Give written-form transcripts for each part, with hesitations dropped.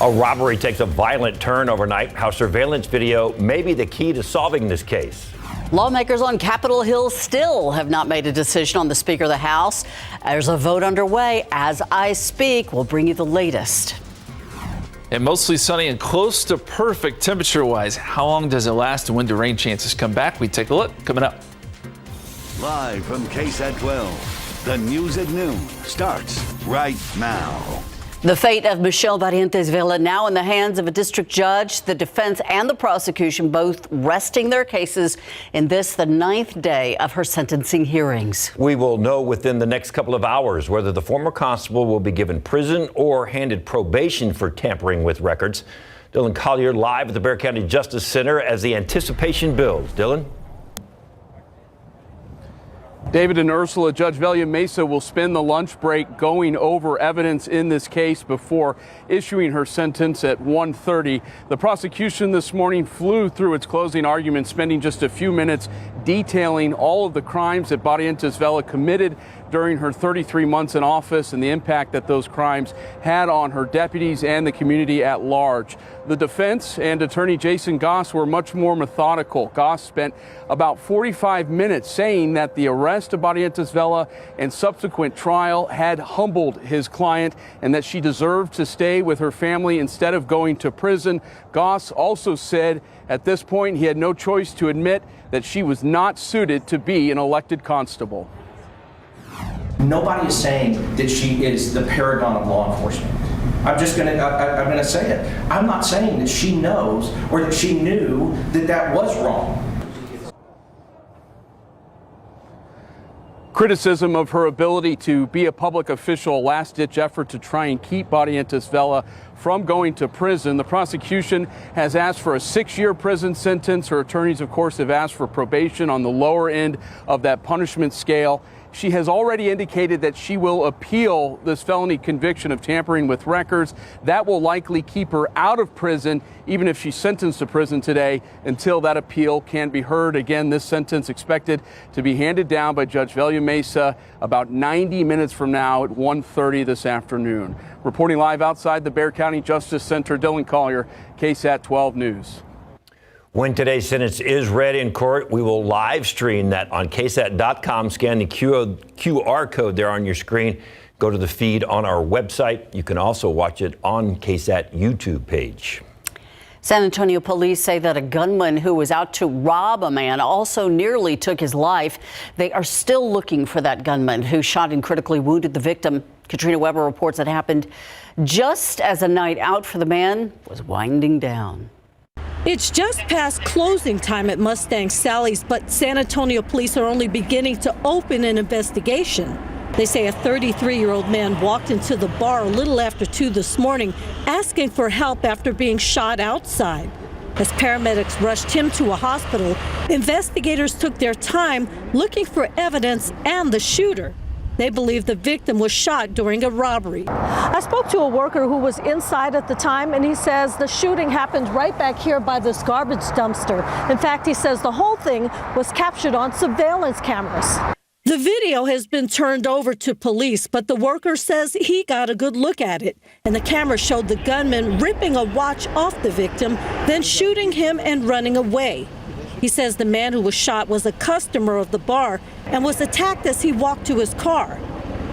A robbery takes a violent turn overnight. How surveillance video may be the key to solving this case. Lawmakers on Capitol Hill still have not made a decision on the Speaker of the House. There's a vote underway as I speak. We'll bring you the latest. And mostly sunny and close to perfect temperature-wise. How long does it last and when do rain chances come back? We take a look coming up. Live from KSAT12, the news at noon starts right now. The fate of Michelle Barrientos Vela now in the hands of a district judge. The defense and the prosecution both resting their cases in this, the 9th day of her sentencing hearings. We will know within the next couple of hours whether the former constable will be given prison or handed probation for tampering with records. Dylan Collier live at the Bexar County Justice Center as the anticipation builds. Dylan? David and Ursula, Judge Vela Mesa will spend the lunch break going over evidence in this case before issuing her sentence at 1:30. The prosecution this morning flew through its closing argument, spending just a few minutes detailing all of the crimes that Barrientos Vela committed during her 33 months in office and the impact that those crimes had on her deputies and the community at large. The defense and attorney Jason Goss were much more methodical. Goss spent about 45 minutes saying that the arrest of Barrientos Vela and subsequent trial had humbled his client and that she deserved to stay with her family instead of going to prison. Goss also said at this point he had no choice to admit that she was not suited to be an elected constable. Nobody is saying that she is the paragon of law enforcement. I'm gonna say it. I'm not saying that she knows or that she knew that that was wrong. Criticism of her ability to be a public official, a last-ditch effort to try and keep Barrientos Vela from going to prison. The prosecution has asked for a 6-year prison sentence. Her attorneys, of course, have asked for probation on the lower end of that punishment scale. She has already indicated that she will appeal this felony conviction of tampering with records. That will likely keep her out of prison, even if she's sentenced to prison today, until that appeal can be heard. Again, this sentence expected to be handed down by Judge Vela Mesa about 90 minutes from now at 1:30 this afternoon. Reporting live outside the Bexar County Justice Center, Dylan Collier, KSAT 12 News. When today's sentence is read in court, we will live stream that on KSAT.com. Scan the QR code there on your screen. Go to the feed on our website. You can also watch it on KSAT YouTube page. San Antonio police say that a gunman who was out to rob a man also nearly took his life. They are still looking for that gunman who shot and critically wounded the victim. Katrina Weber reports it happened just as a night out for the man was winding down. It's just past closing time at Mustang Sally's, but San Antonio police are only beginning to open an investigation. They say a 33-year-old man walked into the bar a little after 2 this morning, asking for help after being shot outside. As paramedics rushed him to a hospital, investigators took their time looking for evidence and the shooter. They believe the victim was shot during a robbery. I spoke to a worker who was inside at the time, and he says the shooting happened right back here by this garbage dumpster. In fact, he says the whole thing was captured on surveillance cameras. The video has been turned over to police, but the worker says he got a good look at it. And the camera showed the gunman ripping a watch off the victim, then shooting him and running away. He says the man who was shot was a customer of the bar and was attacked as he walked to his car.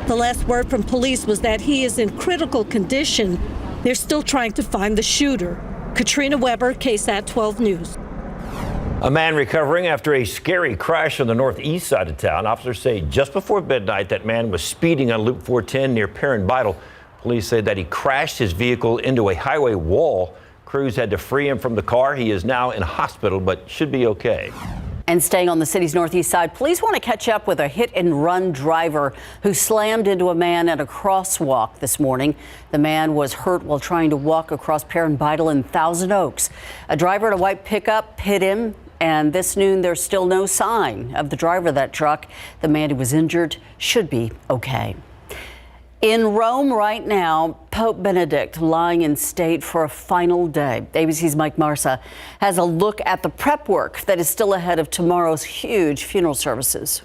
The last word from police was that he is in critical condition. They're still trying to find the shooter. Katrina Weber, KSAT 12 News. A man recovering after a scary crash on the northeast side of town. Officers say just before midnight that man was speeding on Loop 410 near Perrin Vital. Police say that he crashed his vehicle into a highway wall. Crews had to free him from the car. He is now in hospital, but should be okay. And staying on the city's northeast side, police want to catch up with a hit-and-run driver who slammed into a man at a crosswalk this morning. The man was hurt while trying to walk across Perrin Vital in Thousand Oaks. A driver in a white pickup hit him, and this noon there's still no sign of the driver of that truck. The man who was injured should be okay. In Rome right now, Pope Benedict lying in state for a final day. ABC's Mike Marsa has a look at the prep work that is still ahead of tomorrow's huge funeral services.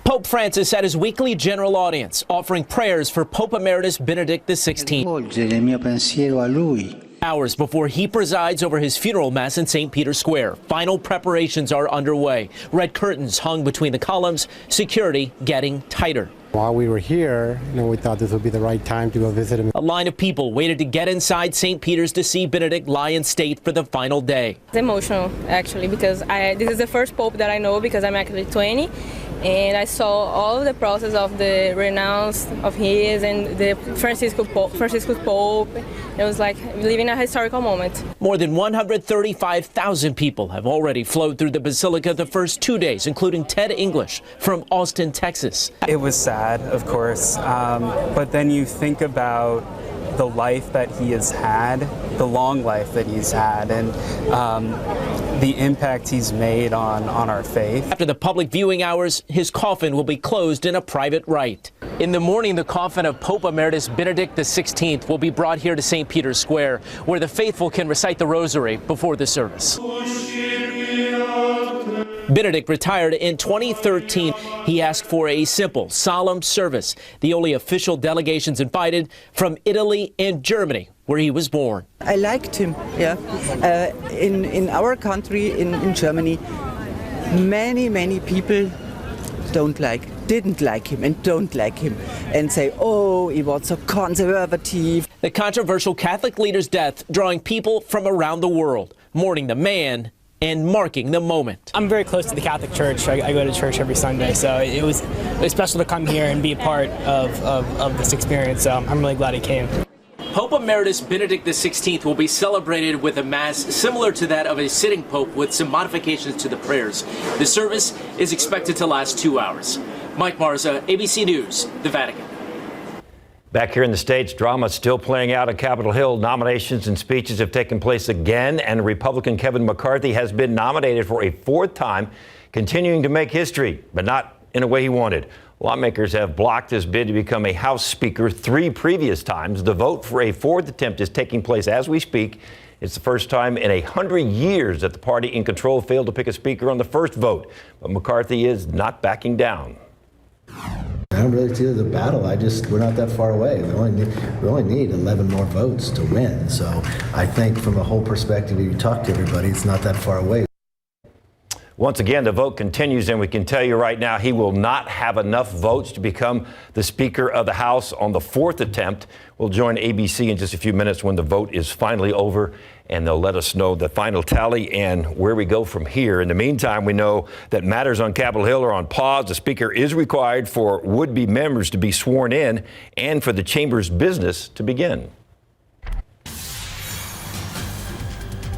Pope Francis at his weekly general audience, offering prayers for Pope Emeritus Benedict XVI. Volgere il mio pensiero a lui. Hours before he presides over his funeral mass in St. Peter's Square. Final preparations are underway. Red curtains hung between the columns, security getting tighter. While we were here, we thought this would be the right time to go visit him. A line of people waited to get inside St. Peter's to see Benedict lie in state for the final day. It's emotional, actually, because this is the first Pope that I know, because I'm actually 20. And I saw all of the process of the renounce of his and the Franciscus Pope. It was like living a historical moment. More than 135,000 people have already flowed through the Basilica the first 2 days, including Ted English from Austin, Texas. It was sad, of course, but then you think about the life that he has had, the long life that he's had, and the impact he's made on our faith. After the public viewing hours, his coffin will be closed in a private rite. In the morning, the coffin of Pope Emeritus Benedict XVI will be brought here to St. Peter's Square, where the faithful can recite the rosary before the service. Benedict retired in 2013. He asked for a simple, solemn service. The only official delegations invited from Italy and Germany, where he was born. I liked him, yeah. In our country, in Germany, many people didn't like him and don't like him and say, oh, he was so conservative. The controversial Catholic leader's death drawing people from around the world, mourning the man and marking the moment. I'm very close to the Catholic Church. I go to church every Sunday, so it was special to come here and be a part of this experience. So I'm really glad he came. Pope Emeritus Benedict XVI will be celebrated with a mass similar to that of a sitting pope with some modifications to the prayers. The service is expected to last 2 hours. Mike Marza, ABC News, the Vatican. Back here in the States, drama still playing out at Capitol Hill. Nominations and speeches have taken place again, and Republican Kevin McCarthy has been nominated for a fourth time, continuing to make history, but not in a way he wanted. Lawmakers have blocked his bid to become a House Speaker 3 previous times. The vote for a fourth attempt is taking place as we speak. It's the first time in 100 years that the party in control failed to pick a speaker on the first vote. But McCarthy is not backing down. I don't really see the battle. We're not that far away. We only need 11 more votes to win. So I think from a whole perspective, if you talk to everybody, it's not that far away. Once again, the vote continues, and we can tell you right now he will not have enough votes to become the Speaker of the House on the fourth attempt. We'll join ABC in just a few minutes when the vote is finally over, and they'll let us know the final tally and where we go from here. In the meantime, we know that matters on Capitol Hill are on pause. The Speaker is required for would-be members to be sworn in and for the chamber's business to begin.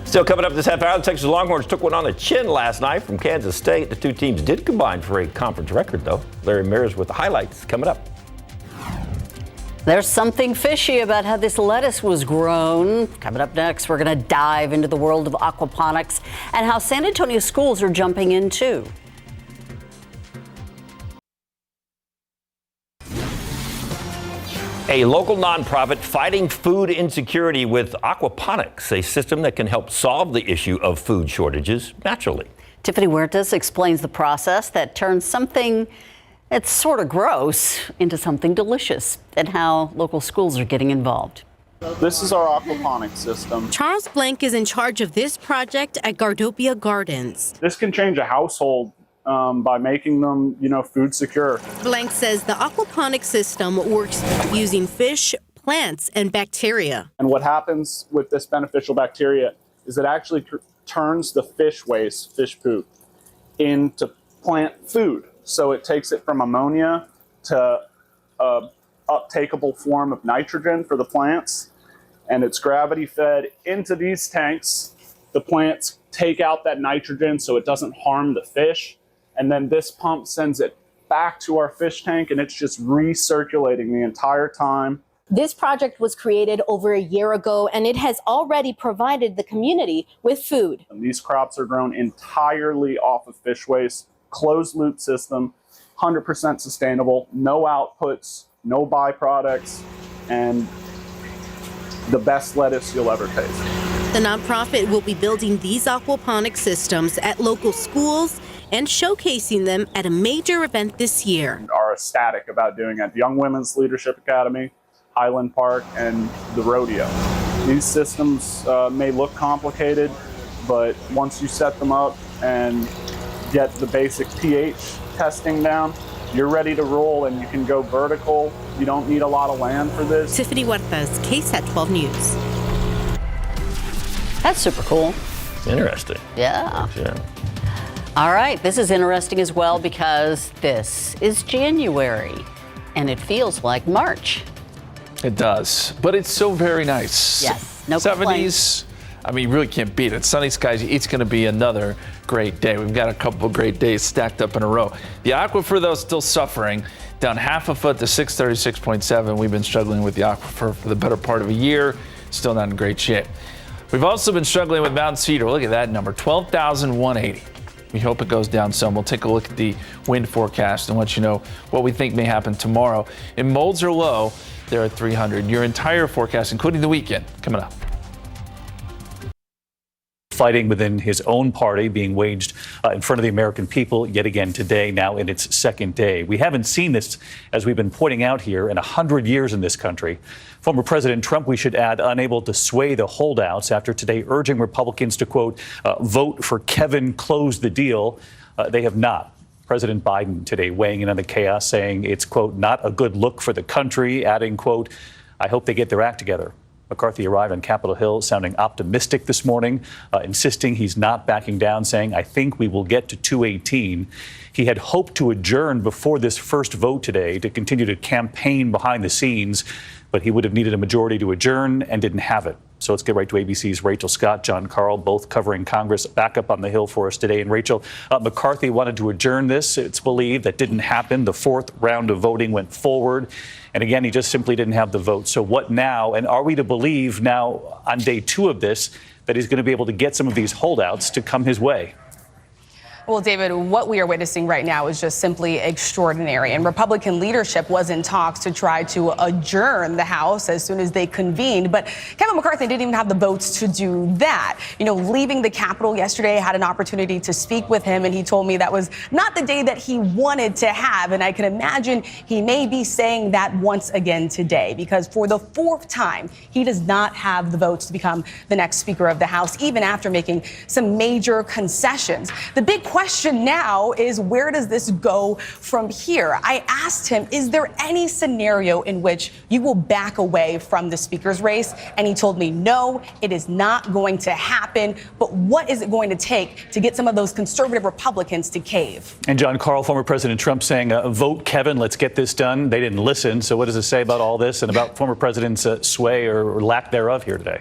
Still coming up this half hour, the Texas Longhorns took one on the chin last night from Kansas State. The two teams did combine for a conference record, though. Larry Mears with the highlights coming up. There's something fishy about how this lettuce was grown. Coming up next, we're going to dive into the world of aquaponics and how San Antonio schools are jumping in, too. A local nonprofit fighting food insecurity with Aquaponics, a system that can help solve the issue of food shortages naturally. Tiffany Huertas explains the process that turns something that's sort of gross into something delicious and how local schools are getting involved. This is our aquaponics system. Charles Blank is in charge of this project at Gardopia Gardens. This can change a household by making them, food secure. Blank says the aquaponics system works using fish, plants, and bacteria. And what happens with this beneficial bacteria is it actually turns the fish waste, fish poop, into plant food. So it takes it from ammonia to a uptakeable form of nitrogen for the plants, and it's gravity fed into these tanks. The plants take out that nitrogen so it doesn't harm the fish. And then this pump sends it back to our fish tank, and it's just recirculating the entire time. This project was created over a year ago, and it has already provided the community with food. And these crops are grown entirely off of fish waste, closed loop system, 100% sustainable, no outputs, no byproducts, and the best lettuce you'll ever taste. The nonprofit will be building these aquaponics systems at local schools and showcasing them at a major event this year. Are ecstatic about doing at the Young Women's Leadership Academy, Highland Park, and the rodeo. These systems may look complicated, but once you set them up and get the basic pH testing down, you're ready to roll and you can go vertical. You don't need a lot of land for this. Tiffany Huertas, KSAT12 News. That's super cool. Interesting. Yeah. Yeah. All right, this is interesting as well because this is January and it feels like March. It does, but it's so very nice. Yes, no 70s. complaints. I mean, you really can't beat it. Sunny skies, it's going to be another great day. We've got a couple of great days stacked up in a row. The aquifer, though, still suffering. Down half a foot to 636.7. We've been struggling with the aquifer for the better part of a year. Still not in great shape. We've also been struggling with Mount Cedar. Look at that number, 12,180. We hope it goes down some. We'll take a look at the wind forecast and let you know what we think may happen tomorrow. And molds are low. They're at 300. Your entire forecast, including the weekend, coming up. Fighting within his own party being waged in front of the American people yet again today, now in its second day. We haven't seen this, as we've been pointing out here, in 100 years in this country. Former President Trump, we should add, unable to sway the holdouts after today urging Republicans to, quote, vote for Kevin, close the deal. They have not. President Biden today weighing in on the chaos, saying it's, quote, not a good look for the country, adding, quote, I hope they get their act together. McCarthy arrived on Capitol Hill sounding optimistic this morning, insisting he's not backing down, saying, I think we will get to 218. He had hoped to adjourn before this first vote today to continue to campaign behind the scenes, but he would have needed a majority to adjourn and didn't have it. So let's get right to ABC's Rachel Scott, John Carl, both covering Congress, back up on the Hill for us today. And Rachel, McCarthy wanted to adjourn this. It's believed that didn't happen. The fourth round of voting went forward. And again, he just simply didn't have the vote. So what now? And are we to believe now on day two of this that he's going to be able to get some of these holdouts to come his way? Well, David, what we are witnessing right now is just simply extraordinary. And Republican leadership was in talks to try to adjourn the House as soon as they convened. But Kevin McCarthy didn't even have the votes to do that. You know, leaving the Capitol yesterday, I had an opportunity to speak with him, and he told me that was not the day that he wanted to have. And I can imagine he may be saying that once again today, because for the fourth time, he does not have the votes to become the next Speaker of the House, even after making some major concessions. The big question now is, where does this go from here? I asked him, is there any scenario in which you will back away from the speaker's race? And he told me, no, it is not going to happen. But what is it going to take to get some of those conservative Republicans to cave? And John Carl, former President Trump, saying, vote Kevin, let's get this done. They didn't listen. So what does it say about all this and about former president's sway or lack thereof here today?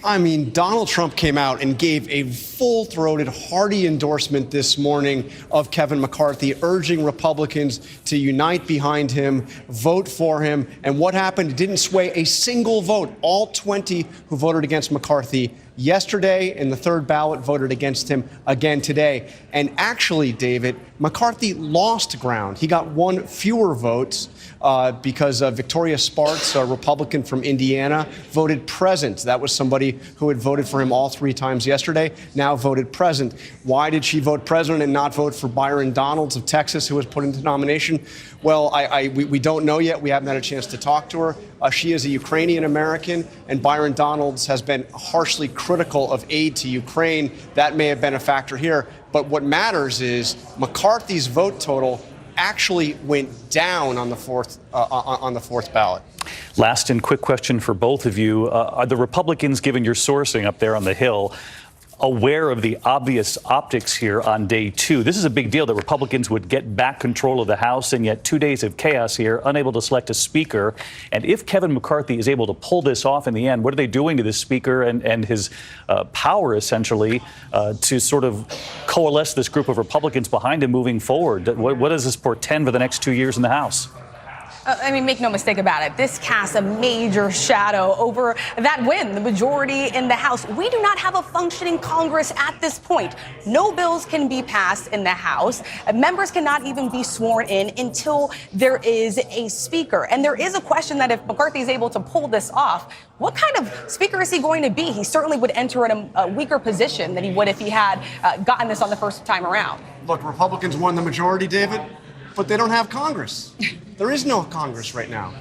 I mean, Donald Trump came out and gave a full-throated, hearty endorsement this morning of Kevin McCarthy, urging Republicans to unite behind him, vote for him. And what happened? It didn't sway a single vote. All 20 who voted against McCarthy yesterday in the third ballot voted against him again today. And actually, David, McCarthy lost ground. He got one fewer votes because Victoria Sparks, a Republican from Indiana, voted present. That was somebody who had voted for him all three times yesterday, now voted present. Why did she vote present and not vote for Byron Donalds of Texas, who was put into nomination? Well, we don't know yet. We haven't had a chance to talk to her. She is a Ukrainian American, and Byron Donalds has been harshly critical of aid to Ukraine. That may have been a factor here. But what matters is McCarthy's vote total actually went down on the fourth ballot. Last and quick question for both of you. Are the Republicans, given your sourcing up there on the Hill, aware of the obvious optics here on day two? This is a big deal that Republicans would get back control of the House, and yet 2 days of chaos here, unable to select a speaker. And if Kevin McCarthy is able to pull this off in the end, what are they doing to this speaker and his power, essentially, to sort of coalesce this group of Republicans behind him moving forward? What does this portend for the next 2 years in the House? I mean, make no mistake about it. This casts a major shadow over that win, the majority in the House. We do not have a functioning Congress at this point. No bills can be passed in the House. Members cannot even be sworn in until there is a speaker. And there is a question that if McCarthy is able to pull this off, what kind of speaker is he going to be? He certainly would enter in a weaker position than he would if he had gotten this on the first time around. Look, Republicans won the majority, David, but they don't have Congress. There is no Congress right now.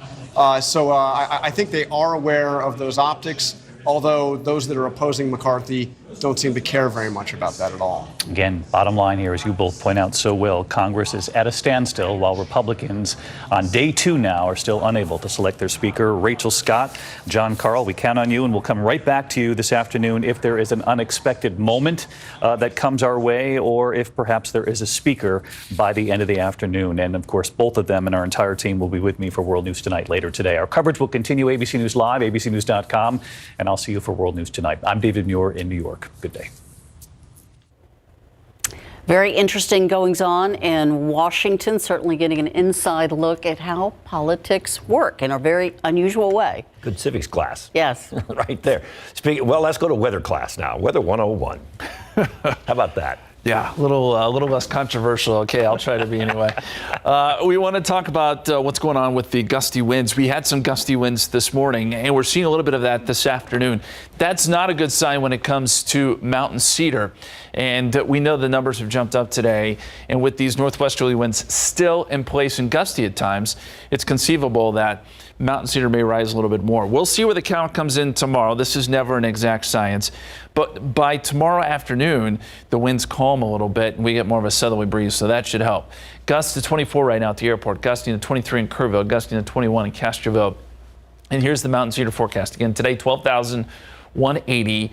So I think they are aware of those optics, although those that are opposing McCarthy don't seem to care very much about that at all. Again, bottom line here, as you both point out so well, Congress is at a standstill while Republicans on day 2 now are still unable to select their speaker. Rachel Scott, John Carl, we count on you, and we'll come right back to you this afternoon if there is an unexpected moment that comes our way, or if perhaps there is a speaker by the end of the afternoon. And of course, both of them and our entire team will be with me for World News Tonight later today. Our coverage will continue ABC News Live, abcnews.com, and I'll see you for World News Tonight. I'm David Muir in New York. Good day. Very interesting goings on in Washington, certainly getting an inside look at how politics work in a very unusual way. Good civics class. Yes. Right there. Well, let's go to weather class now. Weather 101. How about that? Yeah, a little less controversial. Okay, I'll try to be anyway. We want to talk about what's going on with the gusty winds. We had some gusty winds this morning, and we're seeing a little bit of that this afternoon. That's not a good sign when it comes to mountain cedar. And we know the numbers have jumped up today. And with these northwesterly winds still in place and gusty at times, it's conceivable that mountain cedar may rise a little bit more. We'll see where the count comes in tomorrow. This is never an exact science. But by tomorrow afternoon, the winds calm a little bit and we get more of a southerly breeze, so that should help. Gusts to 24 right now at the airport, gusting to 23 in Kerrville, gusting to 21 in Castroville. And here's the mountain cedar forecast. Again, today, 12,180.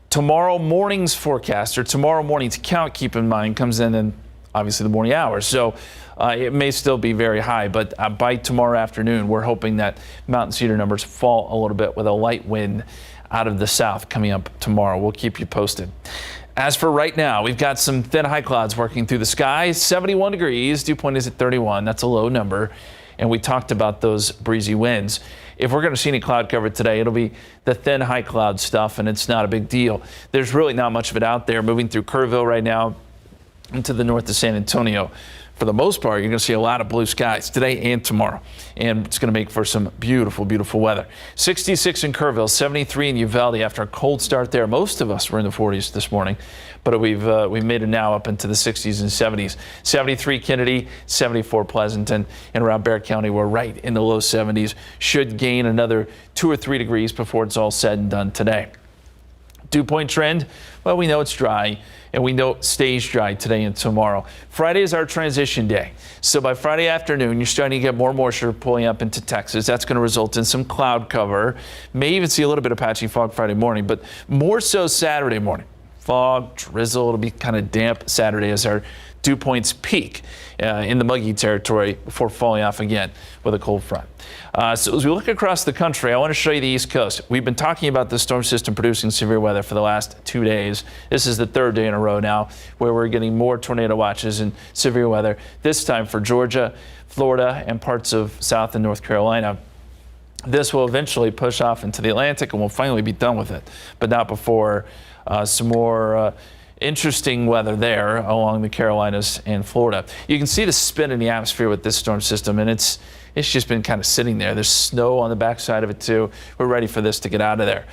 Tomorrow morning's forecast, or tomorrow morning's count, keep in mind, comes in obviously the morning hours. So it may still be very high, but by tomorrow afternoon, we're hoping that mountain cedar numbers fall a little bit with a light wind out of the south coming up tomorrow. We'll keep you posted. As for right now, we've got some thin high clouds working through the sky. 71 degrees, dew point is at 31. That's a low number. And we talked about those breezy winds. If we're going to see any cloud cover today, it'll be the thin high cloud stuff, and it's not a big deal. There's really not much of it out there moving through Kerrville right now into the north of San Antonio. For the most part, you're going to see a lot of blue skies today and tomorrow, and it's going to make for some beautiful, beautiful weather. 66 in Kerrville, 73 in Uvalde after a cold start there. Most of us were in the 40s this morning, but we've made it now up into the 60s and 70s. 73 Kennedy, 74 Pleasanton, and around Bexar County, we're right in the low 70s. Should gain another 2 or 3 degrees before it's all said and done today. Dew point trend, well, we know it's dry, and we know it stays dry today and tomorrow. Friday is our transition day. So by Friday afternoon, you're starting to get more moisture pulling up into Texas. That's going to result in some cloud cover. May even see a little bit of patchy fog Friday morning, but more so Saturday morning. Fog, drizzle, it'll be kind of damp Saturday as our dew points peak in the muggy territory before falling off again with a cold front. So as we look across the country, I want to show you the East Coast. We've been talking about the storm system producing severe weather for the last 2 days. This is the 3rd day in a row now where we're getting more tornado watches and severe weather, this time for Georgia, Florida, and parts of South and North Carolina. This will eventually push off into the Atlantic and we'll finally be done with it, but not before some more interesting weather there along the Carolinas and Florida. You can see the spin in the atmosphere with this storm system, and it's just been kind of sitting there. There's snow on the backside of it too. We're ready for this to get out of there.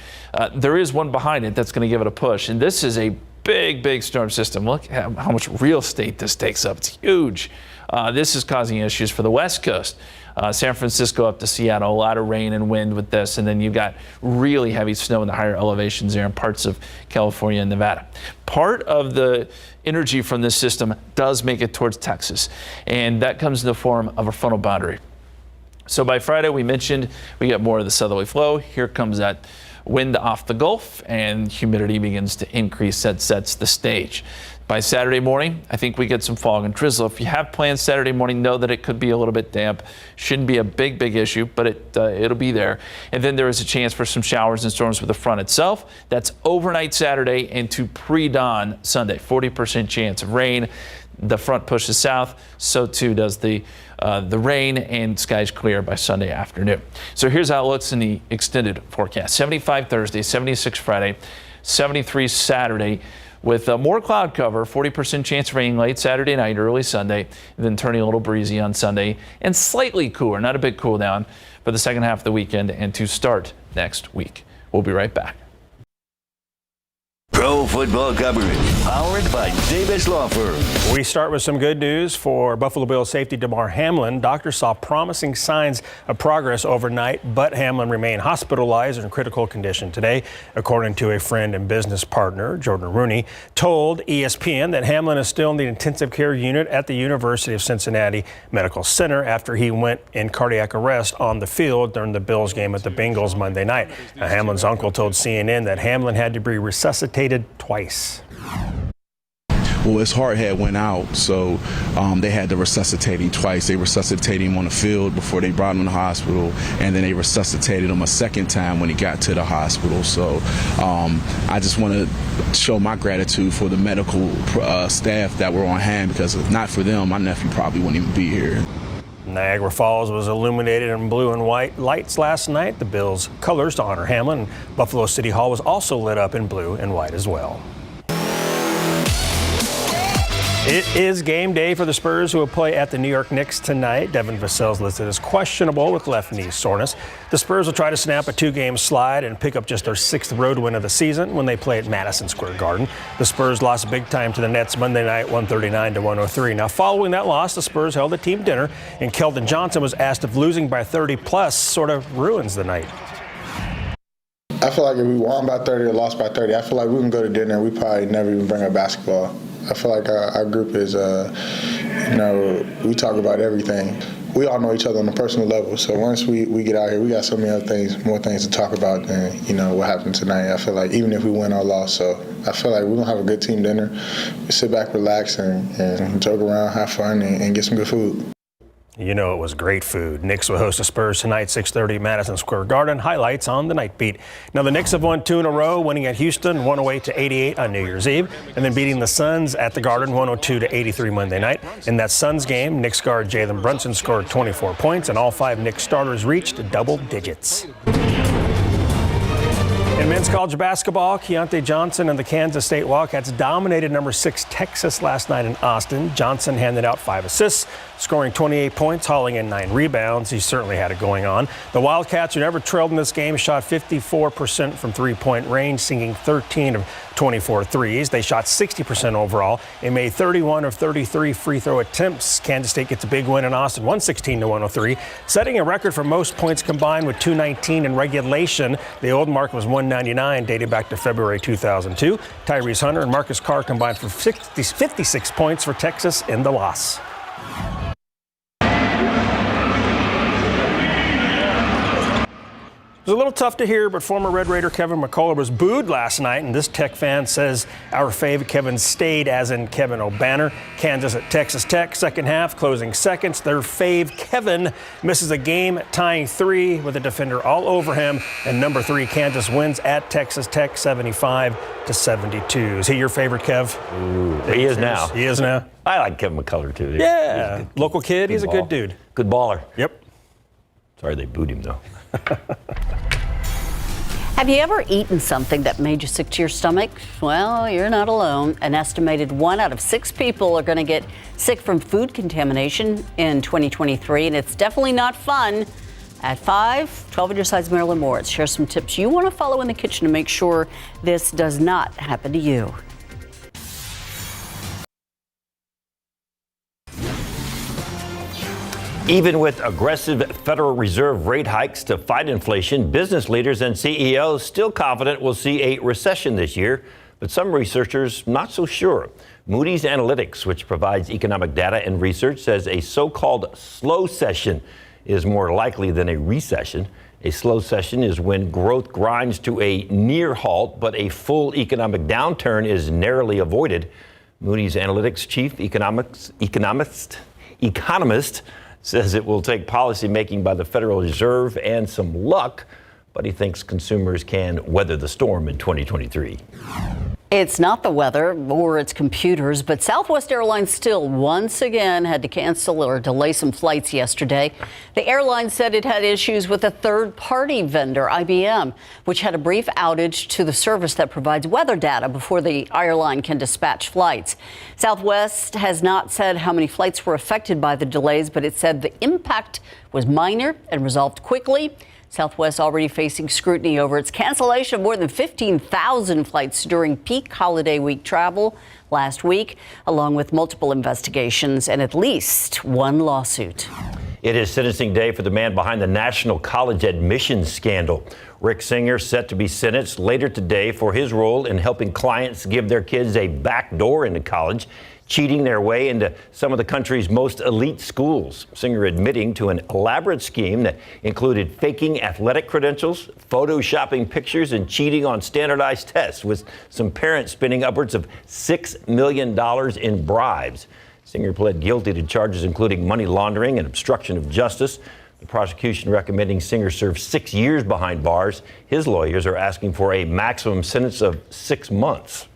There is one behind it that's going to give it a push, and this is a big, big storm system. Look at how much real estate this takes up. It's huge. This is causing issues for the West Coast. San Francisco up to Seattle, a lot of rain and wind with this, and then you've got really heavy snow in the higher elevations there in parts of California and Nevada. Part of the energy from this system does make it towards Texas, and that comes in the form of a frontal boundary. So by Friday, we mentioned we get more of the southerly flow. Here comes that wind off the Gulf, and humidity begins to increase. That sets the stage. By Saturday morning, I think we get some fog and drizzle. If you have plans Saturday morning, know that it could be a little bit damp. Shouldn't be a big, big issue, but it'll be there. And then there is a chance for some showers and storms with the front itself. That's overnight Saturday into pre-dawn Sunday. 40% chance of rain. the front pushes south, so too does the rain, and skies clear by Sunday afternoon. So here's how it looks in the extended forecast. 75 Thursday, 76 Friday, 73 Saturday, with more cloud cover, 40% chance of rain late Saturday night, early Sunday, then turning a little breezy on Sunday, and slightly cooler, not a big cool down, for the second half of the weekend and to start next week. We'll be right back. Pro football coverage, powered by Davis Law Firm. We start with some good news for Buffalo Bills safety DeMar Hamlin. Doctors saw promising signs of progress overnight, but Hamlin remained hospitalized in critical condition today, according to a friend and business partner. Jordan Rooney told ESPN that Hamlin is still in the intensive care unit at the University of Cincinnati Medical Center after he went in cardiac arrest on the field during the Bills game at the Bengals Monday night. Now, Hamlin's uncle told CNN that Hamlin had to be resuscitated twice. Well, his heart had went out, so they had to resuscitate him twice. They resuscitated him on the field before they brought him to the hospital, and then they resuscitated him a second time when he got to the hospital. So I just want to show my gratitude for the medical staff that were on hand, because if not for them, my nephew probably wouldn't even be here. Niagara Falls was illuminated in blue and white lights last night, the Bills' colors to honor Hamlin. Buffalo City Hall was also lit up in blue and white as well. It is game day for the Spurs, who will play at the New York Knicks tonight. Devin Vassell's listed as questionable with left knee soreness. The Spurs will try to snap a 2-game slide and pick up just their 6th road win of the season when they play at Madison Square Garden. The Spurs lost big time to the Nets Monday night, 139-103. Now, following that loss, the Spurs held a team dinner, and Keldon Johnson was asked if losing by 30-plus sort of ruins the night. I feel like if we won by 30 or lost by 30, I feel like we can go to dinner and we probably never even bring up basketball. I feel like our group is, we talk about everything. We all know each other on a personal level. So once we get out here, we got so many other things, more things to talk about than, what happened tonight. I feel like even if we win or lost, so I feel like we're going to have a good team dinner. We sit back, relax, and joke around, have fun, and get some good food. You know it was great food. Knicks will host the Spurs tonight, 6:30, Madison Square Garden. Highlights on the night beat. Now, the Knicks have won 2 in a row, winning at Houston 108-88 on New Year's Eve, and then beating the Suns at the Garden 102-83 Monday night. In that Suns game, Knicks guard Jalen Brunson scored 24 points, and all 5 Knicks starters reached double digits. In men's college basketball, Keontae Johnson and the Kansas State Wildcats dominated number 6 Texas last night in Austin. Johnson handed out 5 assists, scoring 28 points, hauling in 9 rebounds. He certainly had it going on. The Wildcats, who never trailed in this game, shot 54% from three-point range, sinking 13 of 24 threes. They shot 60% overall and made 31 of 33 free throw attempts. Kansas State gets a big win in Austin, 116-103, setting a record for most points combined with 219 in regulation. The old mark was 199, dated back to February 2002. Tyrese Hunter and Marcus Carr combined for 56 points for Texas in the loss. It was a little tough to hear, but former Red Raider Kevin McCullough was booed last night, and this Tech fan says our fave Kevin stayed, as in Kevin O'Banner. Kansas at Texas Tech, second half, closing seconds. Their fave Kevin misses a game-tying 3 with a defender all over him, and number 3 Kansas wins at Texas Tech 75-72. Is he your favorite, Kev? Ooh, he is now. He is now. I like Kevin McCullough too. Yeah, local kid. He's a good dude. Good baller. Yep. Sorry they booed him though. Have you ever eaten something that made you sick to your stomach? Well, you're not alone. An estimated 1 out of 6 people are going to get sick from food contamination in 2023, and it's definitely not fun. At 5, 12 on your side's Marilyn Moritz shares some tips you want to follow in the kitchen to make sure this does not happen to you. Even with aggressive Federal Reserve rate hikes to fight inflation, business leaders and CEOs still confident we'll see a recession this year, but some researchers not so sure. Moody's Analytics, which provides economic data and research, says a so-called slow session is more likely than a recession. A slow session is when growth grinds to a near halt, but a full economic downturn is narrowly avoided. Moody's Analytics chief economist says it will take policy making by the Federal Reserve and some luck, but he thinks consumers can weather the storm in 2023. It's not the weather or its computers, but Southwest Airlines still once again had to cancel or delay some flights yesterday. The airline said it had issues with a third-party vendor, IBM, which had a brief outage to the service that provides weather data before the airline can dispatch flights. Southwest has not said how many flights were affected by the delays, but it said the impact was minor and resolved quickly. Southwest already facing scrutiny over its cancellation of more than 15,000 flights during peak holiday week travel last week, along with multiple investigations and at least one lawsuit. It is sentencing day for the man behind the national college admissions scandal. Rick Singer set to be sentenced later today for his role in helping clients give their kids a back door into college, cheating their way into some of the country's most elite schools. Singer admitting to an elaborate scheme that included faking athletic credentials, photoshopping pictures, and cheating on standardized tests, with some parents spending upwards of $6 million in bribes. Singer pled guilty to charges including money laundering and obstruction of justice. The prosecution recommending Singer serve 6 years behind bars. His lawyers are asking for a maximum sentence of 6 months.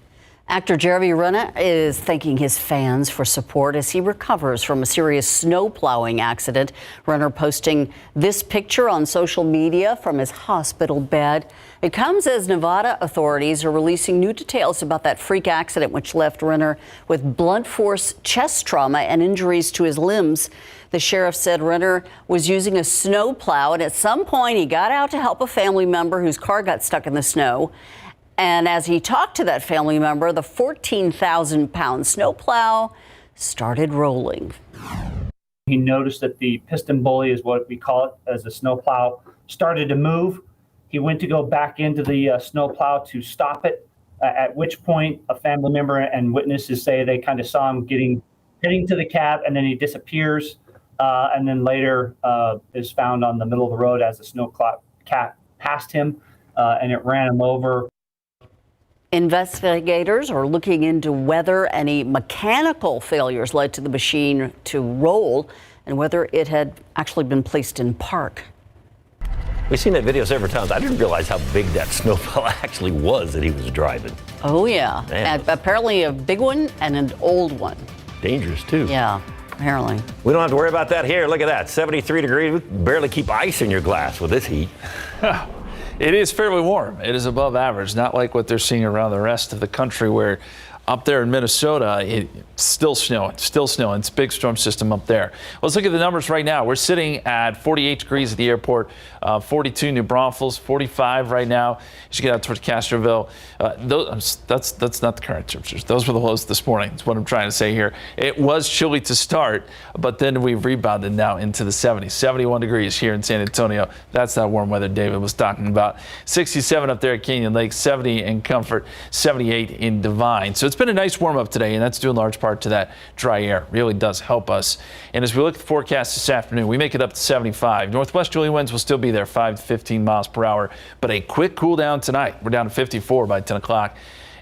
Actor Jeremy Renner is thanking his fans for support as he recovers from a serious snow plowing accident. Renner posting this picture on social media from his hospital bed. It comes as Nevada authorities are releasing new details about that freak accident, which left Renner with blunt force chest trauma and injuries to his limbs. The sheriff said Renner was using a snow plow, and at some point he got out to help a family member whose car got stuck in the snow. And as he talked to that family member, the 14,000-pound snowplow started rolling. He noticed that the piston bully, is what we call it, as the snowplow, started to move. He went to go back into the snowplow to stop it, at which point a family member and witnesses say they kind of saw him heading to the cab, and then he disappears, and then later is found on the middle of the road as the snowplow passed him, and it ran him over. Investigators are looking into whether any mechanical failures led to the machine to roll and whether it had actually been placed in park. We've seen that video several times. I didn't realize how big that snowplow actually was that he was driving. Oh, yeah. Man. And apparently a big one and an old one. Dangerous, too. Yeah, apparently. We don't have to worry about that here. Look at that, 73 degrees. We can barely keep ice in your glass with this heat. It is fairly warm. It is above average, not like what they're seeing around the rest of the country, where up there in Minnesota, it's still snowing. It's a big storm system up there. Let's look at the numbers right now. We're sitting at 48 degrees at the airport, 42 New Braunfels, 45 right now. As you get out towards Castroville, that's not the current temperatures. Those were the lows this morning. That's what I'm trying to say here. It was chilly to start, but then we've rebounded now into the 70s. 71 degrees here in San Antonio. That's that warm weather David was talking about. 67 up there at Canyon Lake, 70 in Comfort, 78 in Divine. So it's been a nice warm up today, and that's due in large part to that dry air. Really does help us. And as we look at the forecast this afternoon, we make it up to 75. Northwesterly winds will still be there, 5 to 15 miles per hour, but a quick cool down tonight. We're down to 54 by 10 o'clock.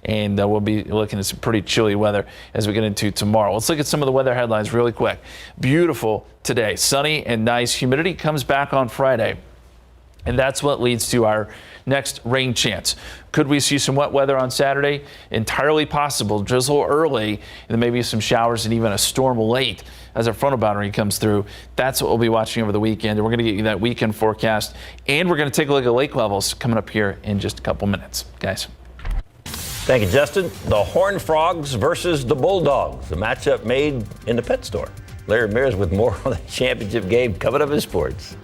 And we'll be looking at some pretty chilly weather as we get into tomorrow. Let's look at some of the weather headlines really quick. Beautiful today, sunny and nice. Humidity comes back on Friday, and that's what leads to our next rain chance. Could we see some wet weather on Saturday? Entirely possible. Drizzle early, and then maybe some showers and even a storm late as our frontal boundary comes through. That's what we'll be watching over the weekend. And we're going to get you that weekend forecast. And we're going to take a look at lake levels coming up here in just a couple minutes, guys. Thank you, Justin. The Horned Frogs versus the Bulldogs, a matchup made in the pet store. Larry Mears with more on the championship game coming up in sports.